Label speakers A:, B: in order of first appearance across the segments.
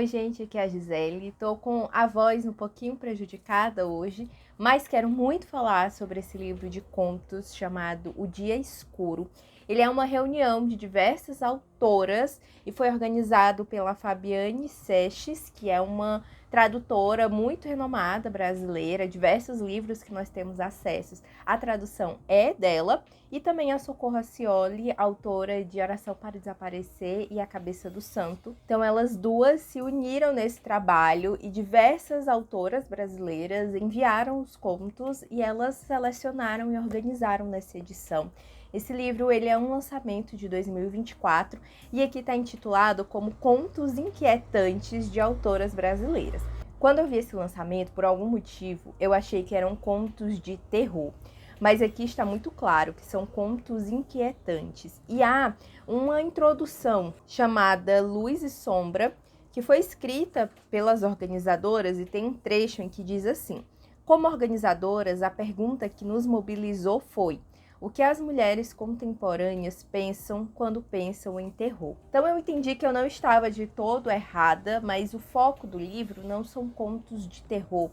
A: Oi, gente, aqui é a Gisele. Tô com a voz um pouquinho prejudicada hoje, mas quero muito falar sobre esse livro de contos chamado O Dia Escuro. Ele é uma reunião de diversas autoras e foi organizado pela Fabiane Seixas, que é uma tradutora muito renomada brasileira. Diversos livros que nós temos acesso, a tradução é dela. E também a Socorro Acioli, autora de Oração para Desaparecer e A Cabeça do Santo. Então elas duas se uniram nesse trabalho e diversas autoras brasileiras enviaram os contos e elas selecionaram e organizaram nessa edição. Esse livro ele é um lançamento de 2024 e aqui está intitulado como Contos Inquietantes de Autoras Brasileiras. Quando eu vi esse lançamento, por algum motivo, eu achei que eram contos de terror. Mas aqui está muito claro que são contos inquietantes. E há uma introdução chamada Luz e Sombra, que foi escrita pelas organizadoras e tem um trecho em que diz assim: como organizadoras, a pergunta que nos mobilizou foi: o que as mulheres contemporâneas pensam quando pensam em terror? Então eu entendi que eu não estava de todo errada, mas o foco do livro não são contos de terror.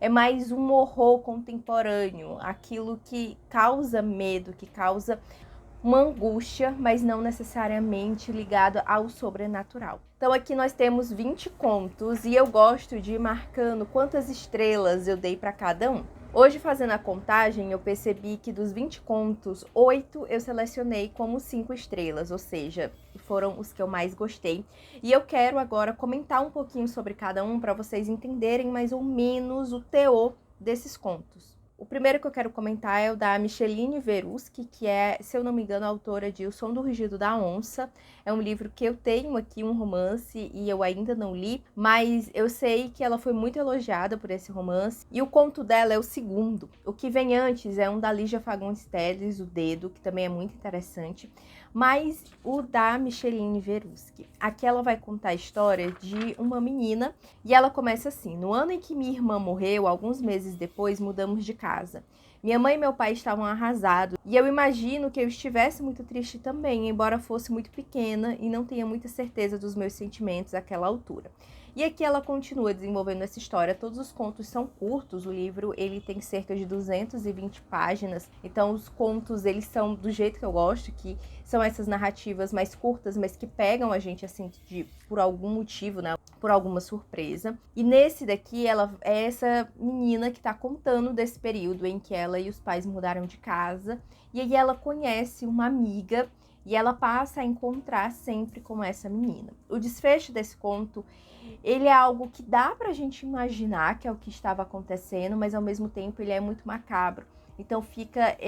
A: É mais um horror contemporâneo, aquilo que causa medo, que causa uma angústia, mas não necessariamente ligado ao sobrenatural. Então aqui nós temos 20 contos e eu gosto de ir marcando quantas estrelas eu dei para cada um. Hoje, fazendo a contagem, eu percebi que dos 20 contos, 8 eu selecionei como 5 estrelas, ou seja, foram os que eu mais gostei. E eu quero agora comentar um pouquinho sobre cada um para vocês entenderem mais ou menos o teor desses contos. O primeiro que eu quero comentar é o da Micheline Veruschi, que é, se eu não me engano, a autora de O Som do Rugido da Onça. É um livro que eu tenho aqui, um romance, e eu ainda não li, mas eu sei que ela foi muito elogiada por esse romance. E o conto dela é o segundo. O que vem antes é um da Lígia Fagundes Telles, O Dedo, que também é muito interessante. Mas o da Micheline Veruschi. Aqui ela vai contar a história de uma menina e ela começa assim: no ano em que minha irmã morreu, alguns meses depois, mudamos de casa. Minha mãe e meu pai estavam arrasados e eu imagino que eu estivesse muito triste também, embora fosse muito pequena e não tenha muita certeza dos meus sentimentos àquela altura. E aqui ela continua desenvolvendo essa história. Todos os contos são curtos, o livro ele tem cerca de 220 páginas, então os contos eles são do jeito que eu gosto, que são essas narrativas mais curtas, mas que pegam a gente assim por algum motivo, né? Por alguma surpresa. E nesse daqui, ela é essa menina que tá contando desse período em que ela e os pais mudaram de casa, e aí ela conhece uma amiga e ela passa a encontrar sempre com essa menina. O desfecho desse conto, ele é algo que dá pra gente imaginar que é o que estava acontecendo, mas ao mesmo tempo ele é muito macabro. Então fica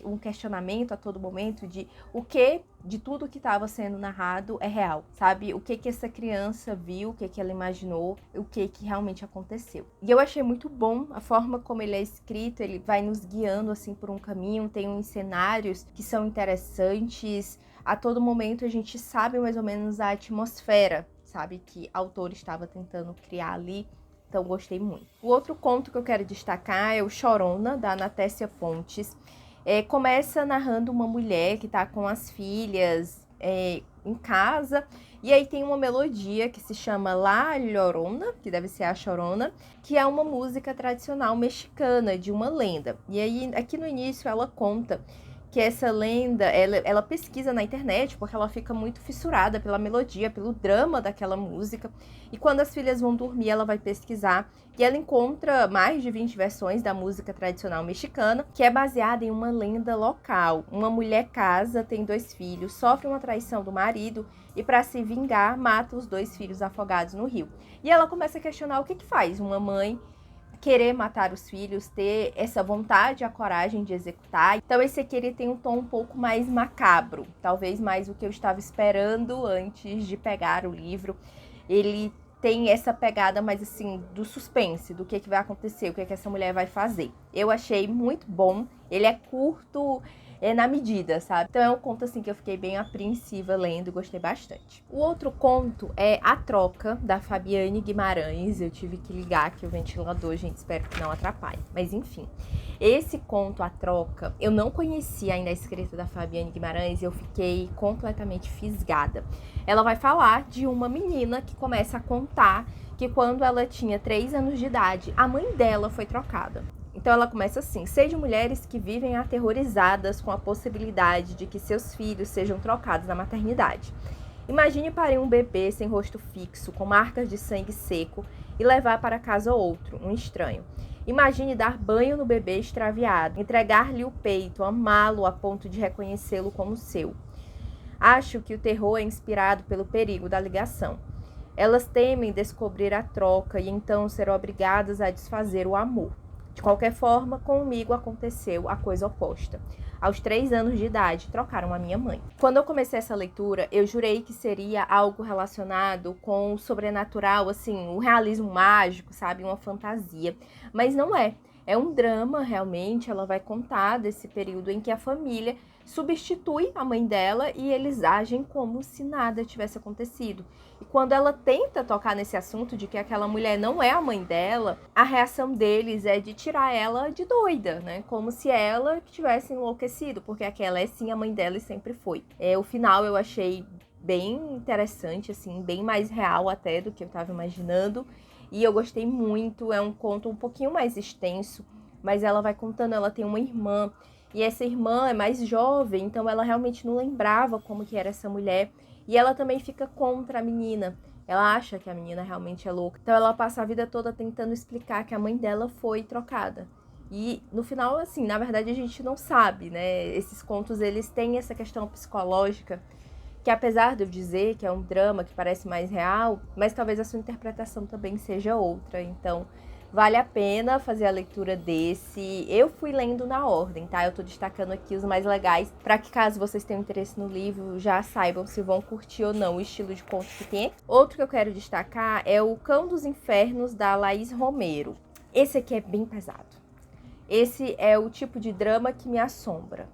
A: um questionamento a todo momento de o que de tudo que estava sendo narrado é real, sabe? O que essa criança viu, o que ela imaginou, o que realmente aconteceu. E eu achei muito bom a forma como ele é escrito, ele vai nos guiando assim por um caminho, tem uns cenários que são interessantes. A todo momento a gente sabe mais ou menos a atmosfera, sabe, que o autor estava tentando criar ali. Então, gostei muito. O outro conto que eu quero destacar é o Chorona, da Anatécia Pontes. Começa narrando uma mulher que está com as filhas em casa. E aí tem uma melodia que se chama La Llorona, que deve ser a Chorona, que é uma música tradicional mexicana, de uma lenda. E aí, aqui no início, ela conta que essa lenda, ela pesquisa na internet, porque ela fica muito fissurada pela melodia, pelo drama daquela música. E quando as filhas vão dormir, ela vai pesquisar e ela encontra mais de 20 versões da música tradicional mexicana, que é baseada em uma lenda local. Uma mulher casa, tem 2 filhos, sofre uma traição do marido e, para se vingar, mata os 2 filhos afogados no rio. E ela começa a questionar o que faz uma mãe querer matar os filhos, ter essa vontade, a coragem de executar. Então esse aqui ele tem um tom um pouco mais macabro, talvez mais o que eu estava esperando antes de pegar o livro. Ele tem essa pegada mais assim do suspense, do que vai acontecer, o que essa mulher vai fazer. Eu achei muito bom, ele é curto, na medida, sabe? Então é um conto assim que eu fiquei bem apreensiva lendo, gostei bastante. O outro conto é A Troca, da Fabiane Guimarães. Eu tive que ligar aqui o ventilador, gente, espero que não atrapalhe. Mas enfim, esse conto, A Troca, eu não conhecia ainda a escrita da Fabiane Guimarães e eu fiquei completamente fisgada. Ela vai falar de uma menina que começa a contar que quando ela tinha 3 anos de idade, a mãe dela foi trocada. Então ela começa assim: sei de mulheres que vivem aterrorizadas com a possibilidade de que seus filhos sejam trocados na maternidade. Imagine parir um bebê sem rosto fixo, com marcas de sangue seco, e levar para casa outro, um estranho. Imagine dar banho no bebê extraviado, entregar-lhe o peito, amá-lo a ponto de reconhecê-lo como seu. Acho que o terror é inspirado pelo perigo da ligação. Elas temem descobrir a troca e então ser obrigadas a desfazer o amor. De qualquer forma, comigo aconteceu a coisa oposta. Aos 3 anos de idade, trocaram a minha mãe. Quando eu comecei essa leitura, eu jurei que seria algo relacionado com o sobrenatural, assim, o realismo mágico, sabe? Uma fantasia. Mas não é. É um drama, realmente. Ela vai contar desse período em que a família substitui a mãe dela e eles agem como se nada tivesse acontecido. E quando ela tenta tocar nesse assunto de que aquela mulher não é a mãe dela, a reação deles é de tirar ela de doida, né? Como se ela tivesse enlouquecido, porque aquela é sim a mãe dela e sempre foi. O final eu achei bem interessante, assim, bem mais real até do que eu estava imaginando. E eu gostei muito, é um conto um pouquinho mais extenso, mas ela vai contando, ela tem uma irmã, e essa irmã é mais jovem, então ela realmente não lembrava como que era essa mulher. E ela também fica contra a menina. Ela acha que a menina realmente é louca. Então ela passa a vida toda tentando explicar que a mãe dela foi trocada. E no final, assim, na verdade a gente não sabe, né? Esses contos, eles têm essa questão psicológica, que apesar de eu dizer que é um drama que parece mais real, mas talvez a sua interpretação também seja outra. Então, vale a pena fazer a leitura desse. Eu fui lendo na ordem, tá? Eu tô destacando aqui os mais legais, para que caso vocês tenham interesse no livro, já saibam se vão curtir ou não o estilo de conto que tem. Outro que eu quero destacar é O Cão dos Infernos, da Laís Romero. Esse aqui é bem pesado. Esse é o tipo de drama que me assombra.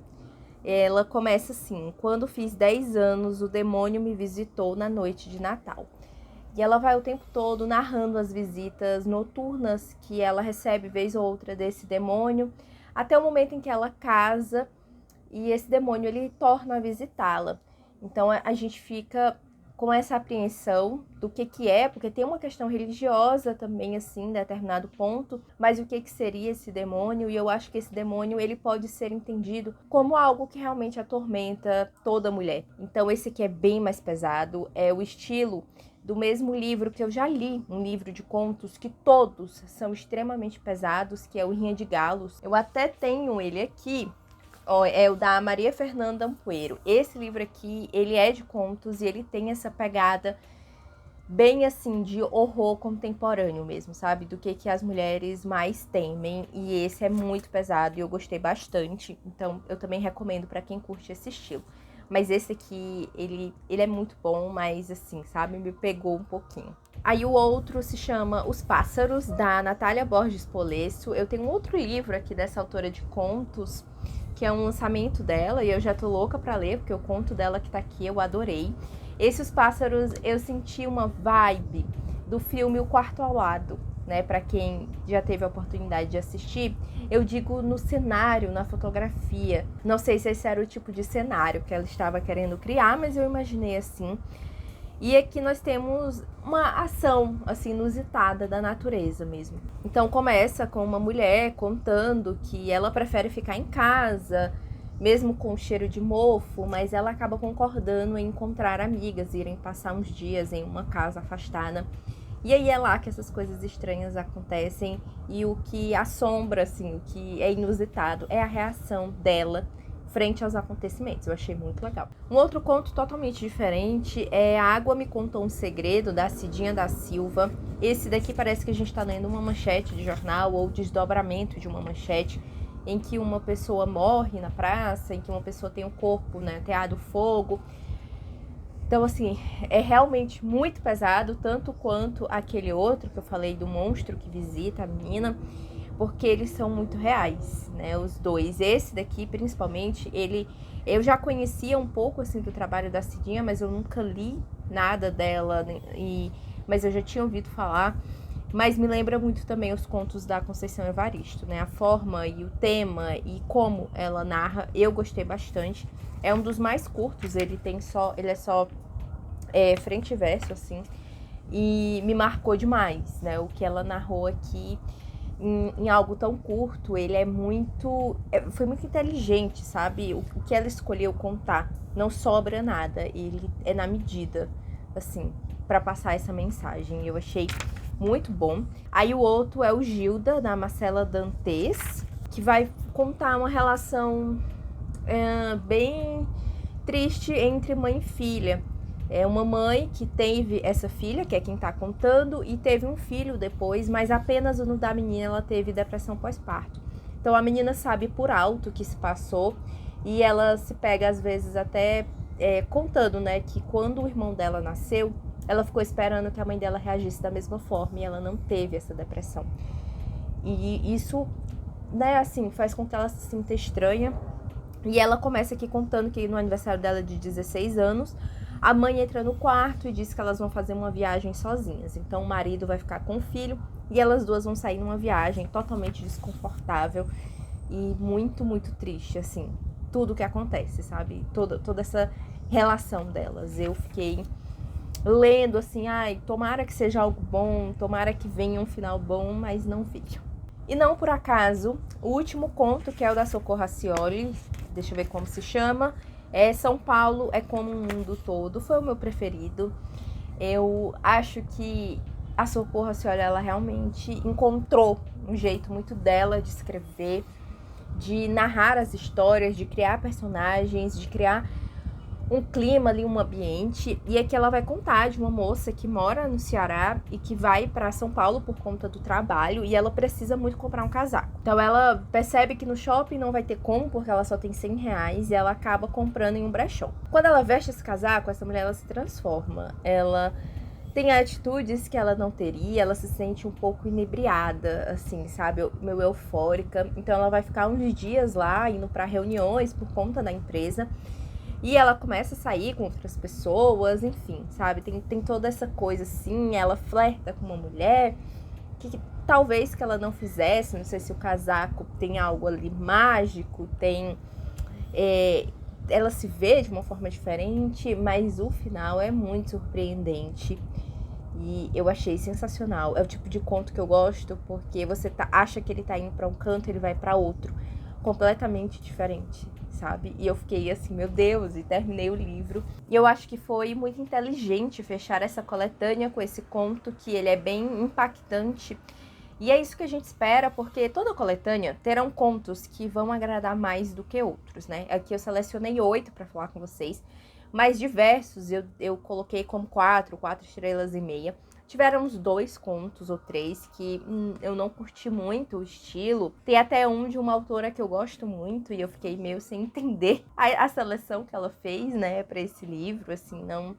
A: Ela começa assim: quando fiz 10 anos, o demônio me visitou na noite de Natal. E ela vai o tempo todo narrando as visitas noturnas que ela recebe vez ou outra desse demônio, até o momento em que ela casa e esse demônio ele torna a visitá-la. Então a gente fica com essa apreensão do que é, porque tem uma questão religiosa também, assim, em determinado ponto, mas o que seria esse demônio? E eu acho que esse demônio, ele pode ser entendido como algo que realmente atormenta toda mulher. Então esse aqui é bem mais pesado, é o estilo do mesmo livro que eu já li, um livro de contos que todos são extremamente pesados, que é o Rinha de Galos. Eu até tenho ele aqui, é o da Maria Fernanda Ampuero. Esse livro aqui, ele é de contos e ele tem essa pegada bem assim de horror contemporâneo mesmo, sabe? Do que as mulheres mais temem. E esse é muito pesado e eu gostei bastante. Então eu também recomendo para quem curte esse estilo. Mas esse aqui, ele é muito bom, mas assim, sabe? Me pegou um pouquinho. Aí o outro se chama Os Pássaros, da Natália Borges Polesso. Eu tenho um outro livro aqui dessa autora de contos, que é um lançamento dela, e eu já tô louca pra ler, porque o conto dela que tá aqui eu adorei. Esse Os Pássaros, eu senti uma vibe do filme O Quarto ao Lado, né? Pra quem já teve a oportunidade de assistir, eu digo no cenário, na fotografia. Não sei se esse era o tipo de cenário que ela estava querendo criar, mas eu imaginei assim. E aqui nós temos uma ação, assim, inusitada da natureza mesmo. Então começa com uma mulher contando que ela prefere ficar em casa, mesmo com cheiro de mofo, mas ela acaba concordando em encontrar amigas, irem passar uns dias em uma casa afastada. E aí é lá que essas coisas estranhas acontecem e o que assombra, assim, o que é inusitado é a reação dela frente aos acontecimentos. Eu achei muito legal. Um outro conto totalmente diferente é A Água Me Contou um Segredo, da Cidinha da Silva. Esse daqui parece que a gente tá lendo uma manchete de jornal ou desdobramento de uma manchete, em que uma pessoa morre na praça, em que uma pessoa tem um corpo, né, ateado fogo. Então, assim, é realmente muito pesado, tanto quanto aquele outro que eu falei do monstro que visita a menina, porque eles são muito reais, né? Os dois. Esse daqui, principalmente, eu já conhecia um pouco, assim, do trabalho da Cidinha, mas eu nunca li nada dela, mas eu já tinha ouvido falar. Mas me lembra muito também os contos da Conceição Evaristo, né? A forma e o tema e como ela narra, eu gostei bastante. É um dos mais curtos, ele é só frente e verso, assim. E me marcou demais, né? O que ela narrou aqui em algo tão curto, ele foi muito inteligente, sabe? O que ela escolheu contar, não sobra nada, ele é na medida, assim, para passar essa mensagem. Eu achei muito bom. Aí o outro é o Gilda, da Marcela Dantes, que vai contar uma relação bem triste entre mãe e filha. É uma mãe que teve essa filha, que é quem tá contando, e teve um filho depois, mas apenas no da menina ela teve depressão pós-parto. Então a menina sabe por alto o que se passou e ela se pega às vezes até contando, né, que quando o irmão dela nasceu, ela ficou esperando que a mãe dela reagisse da mesma forma e ela não teve essa depressão. E isso, né, assim, faz com que ela se sinta estranha. E ela começa aqui contando que no aniversário dela de 16 anos, a mãe entra no quarto e diz que elas vão fazer uma viagem sozinhas. Então o marido vai ficar com o filho e elas duas vão sair numa viagem totalmente desconfortável e muito, muito triste, assim. Tudo que acontece, sabe? Toda essa relação delas. Eu fiquei lendo assim, ai, tomara que seja algo bom, tomara que venha um final bom, mas não vi. E não por acaso, o último conto, que é o da Socorro Racioli, deixa eu ver como se chama, São Paulo é como um mundo todo, foi o meu preferido. Eu acho que a Socorro Racioli, ela realmente encontrou um jeito muito dela de escrever, de narrar as histórias, de criar personagens, de criar um clima ali, um ambiente. E aqui ela vai contar de uma moça que mora no Ceará e que vai para São Paulo por conta do trabalho e ela precisa muito comprar um casaco. Então ela percebe que no shopping não vai ter como, porque ela só tem R$100 e ela acaba comprando em um brechó. Quando ela veste esse casaco, essa mulher ela se transforma. Ela tem atitudes que ela não teria, ela se sente um pouco inebriada, assim, sabe? Meio eufórica. Então ela vai ficar uns dias lá, indo para reuniões por conta da empresa. E ela começa a sair com outras pessoas, enfim, sabe? Tem toda essa coisa assim, ela flerta com uma mulher que talvez que ela não fizesse, não sei se o casaco tem algo ali mágico, ela se vê de uma forma diferente, mas o final é muito surpreendente. E eu achei sensacional. É o tipo de conto que eu gosto, porque você acha que ele tá indo pra um canto, ele vai pra outro, completamente diferente, sabe? E eu fiquei assim, meu Deus, e terminei o livro. E eu acho que foi muito inteligente fechar essa coletânea com esse conto, que ele é bem impactante. E é isso que a gente espera, porque toda coletânea terão contos que vão agradar mais do que outros, né? Aqui eu selecionei 8 para falar com vocês, mas diversos eu coloquei como 4 estrelas e meia. Tiveram uns 2 contos ou 3 que eu não curti muito o estilo. Tem até um de uma autora que eu gosto muito e eu fiquei meio sem entender a seleção que ela fez, né, para esse livro, assim, não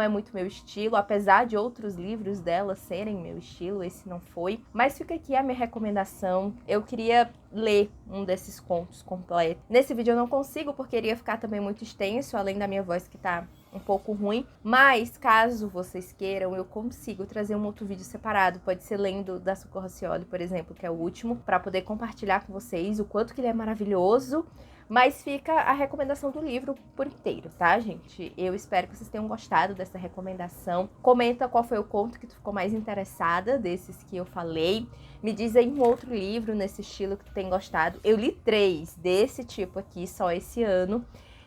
A: é muito meu estilo, apesar de outros livros dela serem meu estilo, esse não foi. Mas fica aqui a minha recomendação. Eu queria ler um desses contos completo. Nesse vídeo eu não consigo, porque iria ficar também muito extenso, além da minha voz que tá um pouco ruim. Mas, caso vocês queiram, eu consigo trazer um outro vídeo separado. Pode ser lendo da Socorro Racioli, por exemplo, que é o último, para poder compartilhar com vocês o quanto que ele é maravilhoso. Mas fica a recomendação do livro por inteiro, tá, gente? Eu espero que vocês tenham gostado dessa recomendação. Comenta qual foi o conto que tu ficou mais interessada desses que eu falei. Me diz aí um outro livro nesse estilo que tu tem gostado. Eu li 3 desse tipo aqui só esse ano.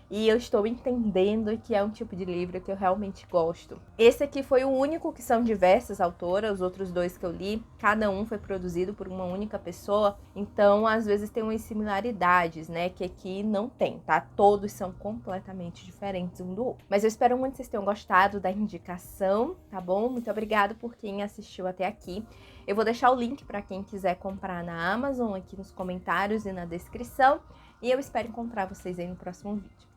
A: E eu estou entendendo que é um tipo de livro que eu realmente gosto. Esse aqui foi o único que são diversas autoras, os outros 2 que eu li, cada um foi produzido por uma única pessoa, então às vezes tem umas similaridades, né, que aqui não tem, tá? Todos são completamente diferentes um do outro. Mas eu espero muito que vocês tenham gostado da indicação, tá bom? Muito obrigada por quem assistiu até aqui. Eu vou deixar o link para quem quiser comprar na Amazon aqui nos comentários e na descrição, e eu espero encontrar vocês aí no próximo vídeo.